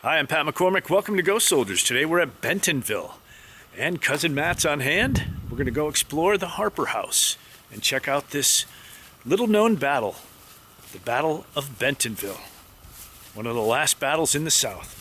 Hi, I'm Pat McCormick. Welcome to Go Soldiers. Today we're at Bentonville, and Cousin Matt's on hand. We're going to go explore the Harper House and check out this little-known battle, the Battle of Bentonville, one of the last battles in the South.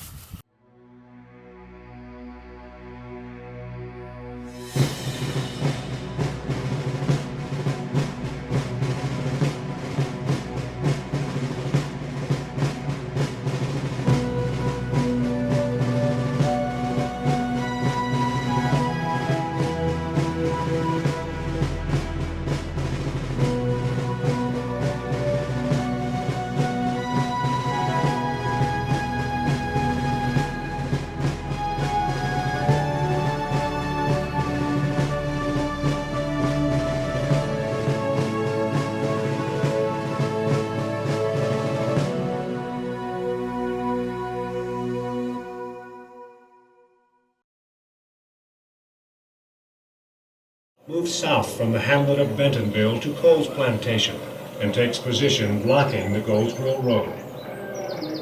Moves south from the hamlet of Bentonville to Cole's Plantation and takes position blocking the Goldsboro Road.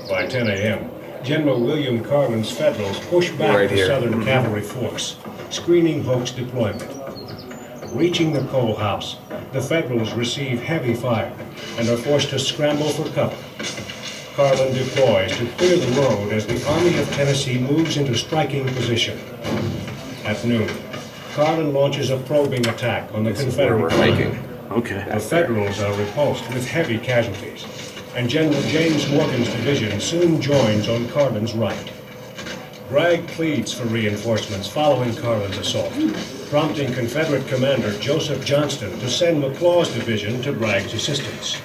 By 10 a.m., General William Carlin's Federals push back the Southern Cavalry force, screening Hoke's deployment. Reaching the Cole House, the Federals receive heavy fire and are forced to scramble for cover. Carlin deploys to clear the road as the Army of Tennessee moves into striking position. At noon, Carlin launches a probing attack on the Confederate line. The Federals are repulsed with heavy casualties, and General James Morgan's division soon joins on Carlin's right. Bragg pleads for reinforcements following Carlin's assault, prompting Confederate Commander Joseph Johnston to send McLaws' division to Bragg's assistance.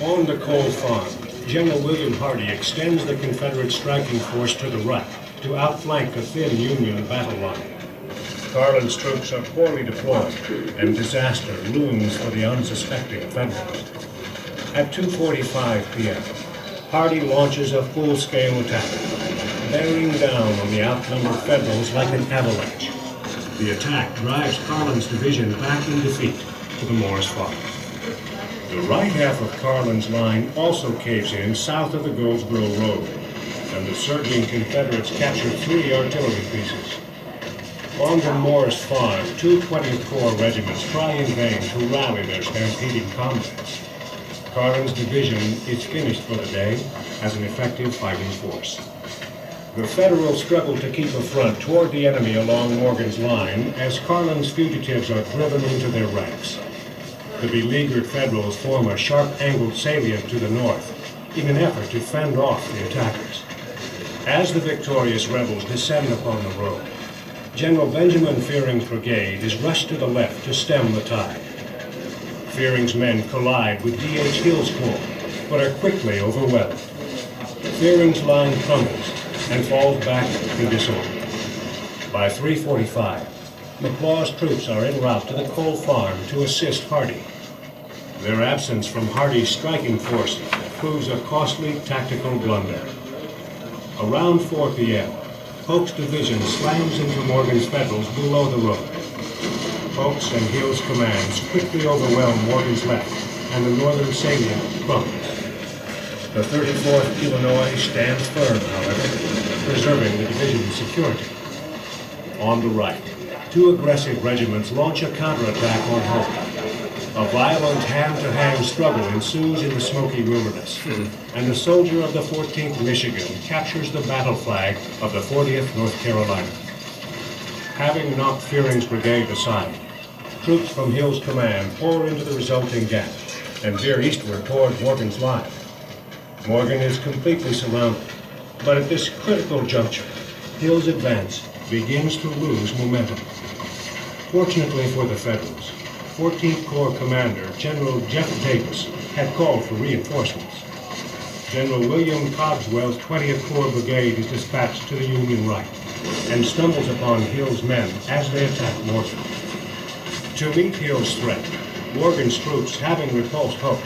On the Cole Farm, General William Hardee extends the Confederate striking force to the right to outflank the thin Union battle line. Carlin's troops are poorly deployed, and disaster looms for the unsuspecting Federals. At 2:45 p.m., Hardee launches a full-scale attack, bearing down on the outnumbered Federals like an avalanche. The attack drives Carlin's division back in defeat to the Morris Farm. The right half of Carlin's line also caves in south of the Goldsboro Road, and the surging Confederates capture 3 artillery pieces. On the Morris Farm, 2 20th Corps regiments try in vain to rally their stampeding comrades. Carlin's division is finished for the day as an effective fighting force. The Federals struggle to keep a front toward the enemy along Morgan's line as Carlin's fugitives are driven into their ranks. The beleaguered Federals form a sharp-angled salient to the north in an effort to fend off the attackers. As the victorious rebels descend upon the road, General Benjamin Fearing's brigade is rushed to the left to stem the tide. Fearing's men collide with D.H. Hill's corps, but are quickly overwhelmed. Fearing's line crumbles and falls back in disorder. By 3:45, McLaws' troops are en route to the Cole Farm to assist Hardee. Their absence from Hardee's striking force proves a costly tactical blunder. Around 4 p.m., Hoke's division slams into Morgan's Federals below the road. Hoke's and Hill's commands quickly overwhelm Morgan's left, and the northern salient crumbles. The 34th Illinois stands firm, however, preserving the division's security. On the right, 2 aggressive regiments launch a counterattack on Hoke. A violent hand-to-hand struggle ensues in the Smoky Wilderness, and a soldier of the 14th Michigan captures the battle flag of the 40th North Carolina. Having knocked Fearing's brigade aside, troops from Hill's command pour into the resulting gap and veer eastward toward Morgan's line. Morgan is completely surrounded, but at this critical juncture, Hill's advance begins to lose momentum. Fortunately for the Federals, 14th Corps Commander General Jeff Davis had called for reinforcements. General William Cogswell's 20th Corps Brigade is dispatched to the Union right and stumbles upon Hill's men as they attack Morgan. To meet Hill's threat, Morgan's troops, having repulsed Hoke,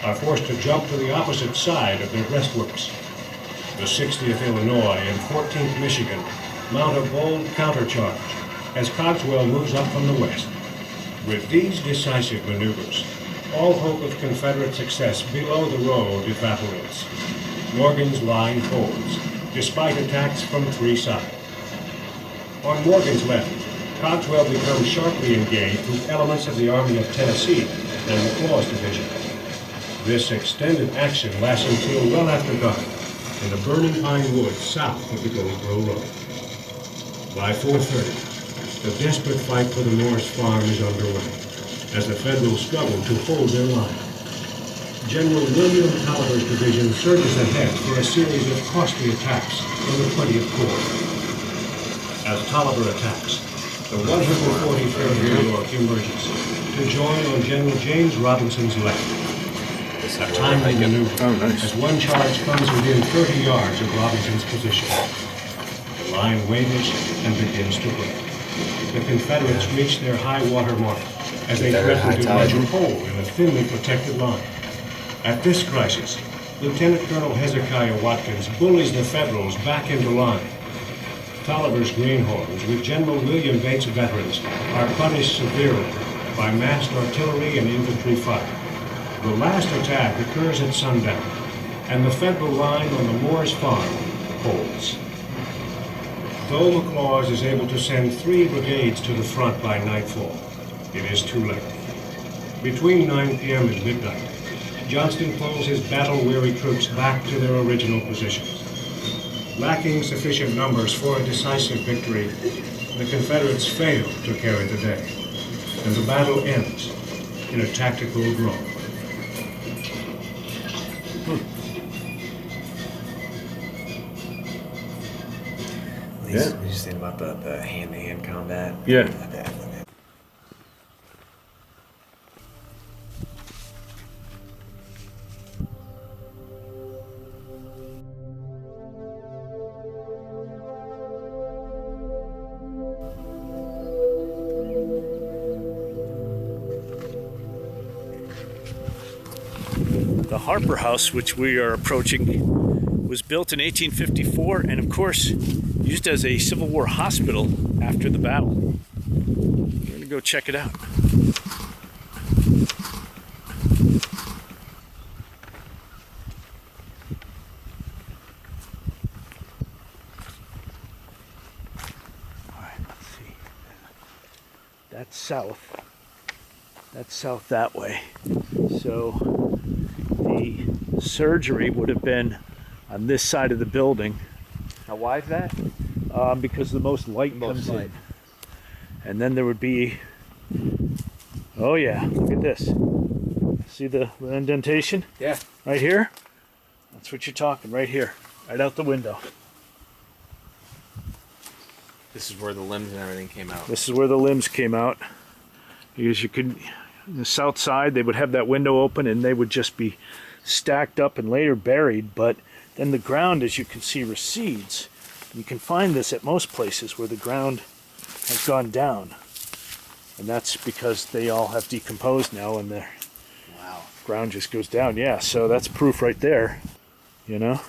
are forced to jump to the opposite side of their breastworks. The 60th Illinois and 14th Michigan mount a bold countercharge as Cogswell moves up from the west. With these decisive maneuvers, all hope of Confederate success below the road evaporates. Morgan's line holds, despite attacks from 3 sides. On Morgan's left, Cogswell becomes sharply engaged with elements of the Army of Tennessee and McLaw's division. This extended action lasts until well after dark in the burning pine woods south of the Goldsboro Road. By 4:30, the desperate fight for the Morris farm is underway as the Federals struggle to hold their line. General William Tolliver's division surges ahead for a series of costly attacks from the 20th Corps. As Tolliver attacks, the 143rd New York emerges to join on General James Robinson's left. A timely maneuver as one charge comes within 30 yards of Robinson's position. The line wavers and begins to break. The Confederates reach their high water mark as they threaten to punch a hole in the thinly protected line. At this crisis, Lieutenant Colonel Hezekiah Watkins bullies the Federals back into line. Tolliver's Greenhorns, with General William Bates' veterans, are punished severely by massed artillery and infantry fire. The last attack occurs at sundown, and the Federal line on the Moore's farm holds. Though McLaws is able to send 3 brigades to the front by nightfall, it is too late. Between 9 p.m. and midnight, Johnston pulls his battle-weary troops back to their original positions. Lacking sufficient numbers for a decisive victory, the Confederates fail to carry the day, and the battle ends in a tactical draw. Yeah. We just think about the hand-to-hand combat. Yeah. The Harper House, which we are approaching, was built in 1854 and, of course, used as a Civil War hospital after the battle. We're going to go check it out. All right, let's see. That's south. That's south that way. So the surgery would have been on this side of the building. Now, why is that? Because the most light comes in. And then there would be, oh yeah, look at this. See the indentation? Yeah. Right here? That's what you're talking, right here. Right out the window. This is where the limbs and everything came out. This is where the limbs came out. Because you could, the south side, they would have that window open and they would just be stacked up and later buried, but then the ground, as you can see, recedes. You can find this at most places where the ground has gone down. And that's because they all have decomposed now and their ground just goes down. Yeah, so that's proof right there, you know?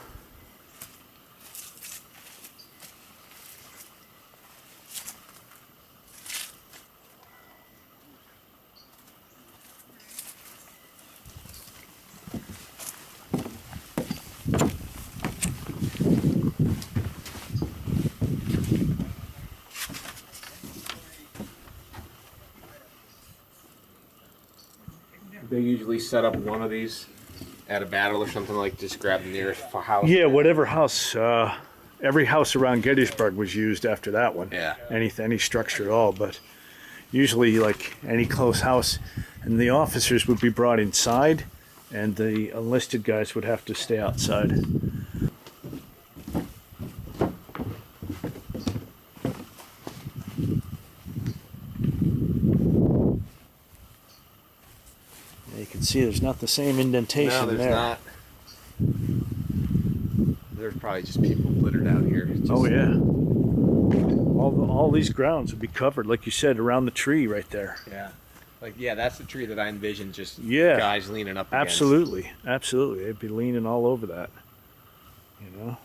They usually set up one of these at a battle or something, like just grab the nearest house. Yeah, whatever house. Every house around Gettysburg was used after that one. Yeah. Any structure at all, but usually like any close house, and the officers would be brought inside, and the enlisted guys would have to stay outside. You can see there's not the same indentation No, there's there. not. There's probably just people littered out here. Just... Oh yeah. All these grounds would be covered, like you said, around the tree right there. Yeah. Like, yeah, that's the tree that I envisioned, just Yeah. guys leaning up against. Absolutely. Absolutely. They'd be leaning all over that. You know?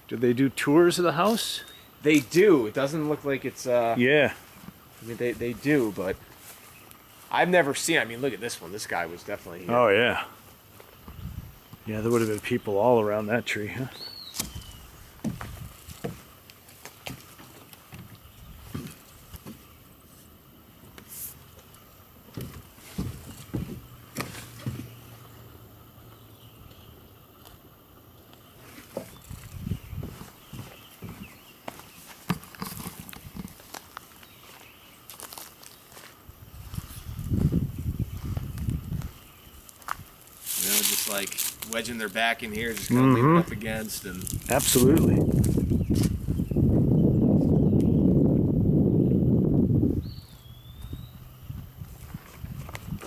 Did they do tours of the house? They do. It doesn't look like it's... Yeah. I mean, they do, but... I've never seen. I mean, look at this one. This guy was definitely here. Oh, yeah. Yeah, there would have been people all around that tree, huh? You know, just like wedging their back in here, just kind of leaning up against, and Absolutely.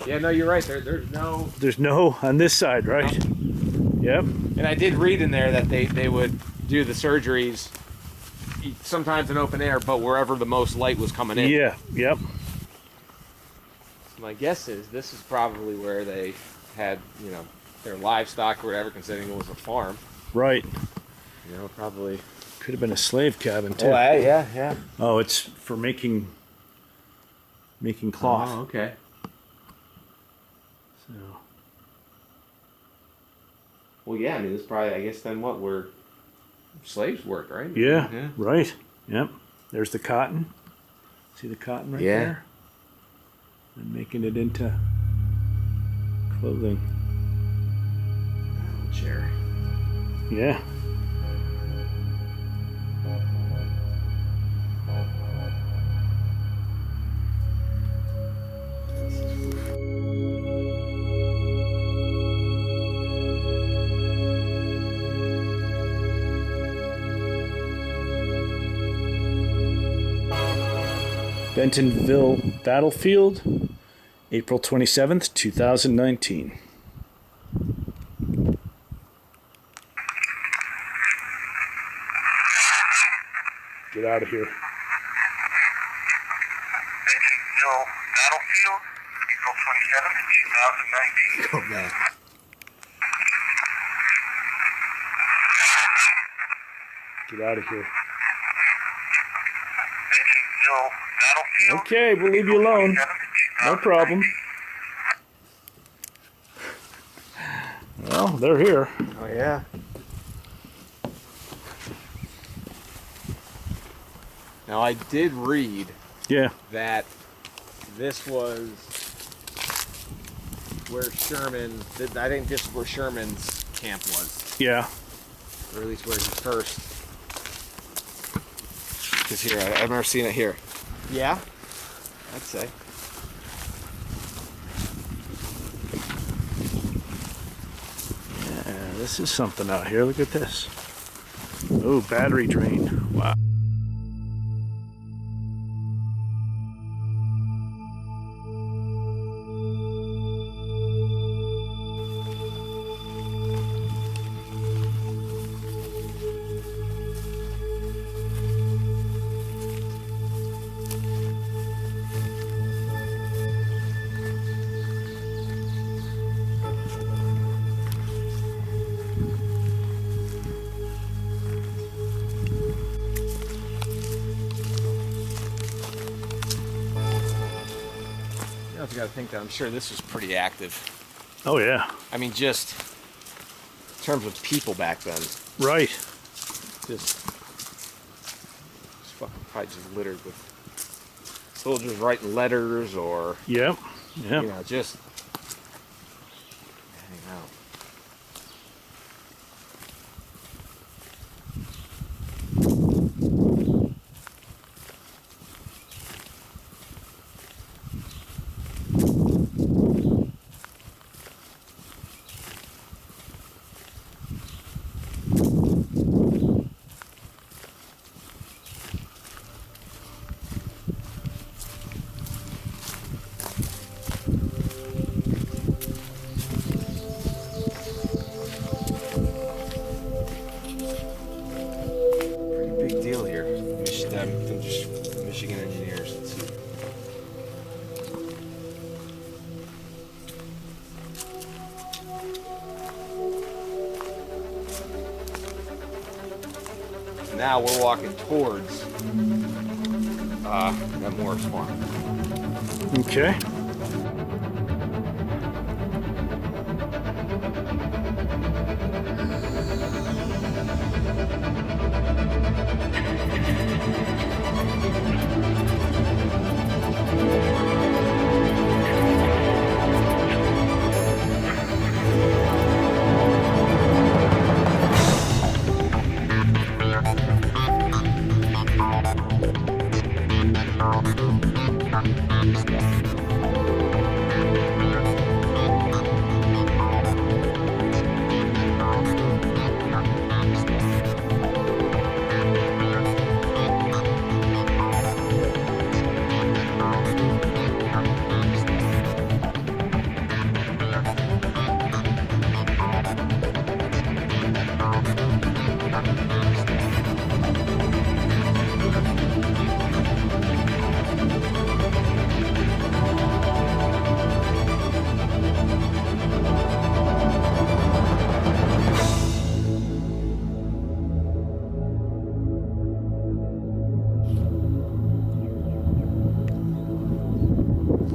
yeah, no, you're right. There's no. There's no on this side, right? Yep. And I did read in there that they would do the surgeries sometimes in open air, but wherever the most light was coming in. Yeah. Yep. My guess is this is probably where they had, you know, their livestock or whatever, considering it was a farm. Right. You know, probably. Could have been a slave cabin too. Oh, yeah. Oh, it's for making cloth. Oh, okay. So. Well, yeah. I mean, this probably. I guess then what were slaves worked, right? Yeah. Right. Yep. There's the cotton. See the cotton right there? And making it into clothing. Chair. Yeah. Bentonville Battlefield, April 27th, 2019. Get out of here. Bentonville Battlefield, April 27th, 2019. Oh man. Get out of here. Bentonville Battlefield. Okay, we'll leave you alone. No problem. Well, they're here. Oh yeah. Now I did read Yeah. that this was where Sherman. I think this is where Sherman's camp was, Yeah. or at least where he first. Because here, I've never seen it here. Yeah, I'd say. Yeah, this is something out here. Look at this. Oh, battery drain. Wow. You got to think that I'm sure this was pretty active. Oh, yeah. I mean, just in terms of people back then, Right. just fucking probably just littered with soldiers writing letters or Yep. Yep. you know just hanging out. Big deal here. Just Michigan engineers. Let's see. Now we're walking towards that Morris farm. Okay.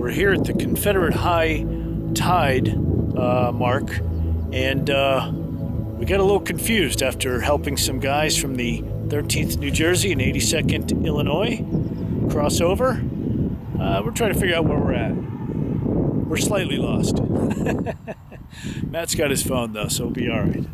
We're here at the Confederate high tide mark, and we got a little confused after helping some guys from the 13th New Jersey and 82nd Illinois cross over. We're trying to figure out where we're at. We're slightly lost. Matt's got his phone though, so we'll be all right.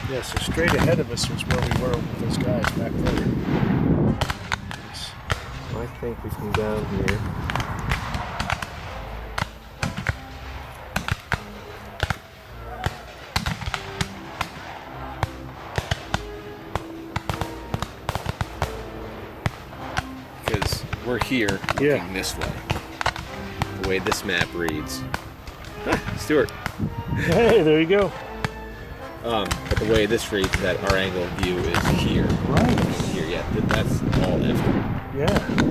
Yeah, so straight ahead of us was where we were with those guys back there. I think we can down here. Because we're here looking this way. The way this map reads. Stuart. Hey, there you go. But the way this reads, that our angle of view is here. Right. Here, yeah. That's all empty. Yeah.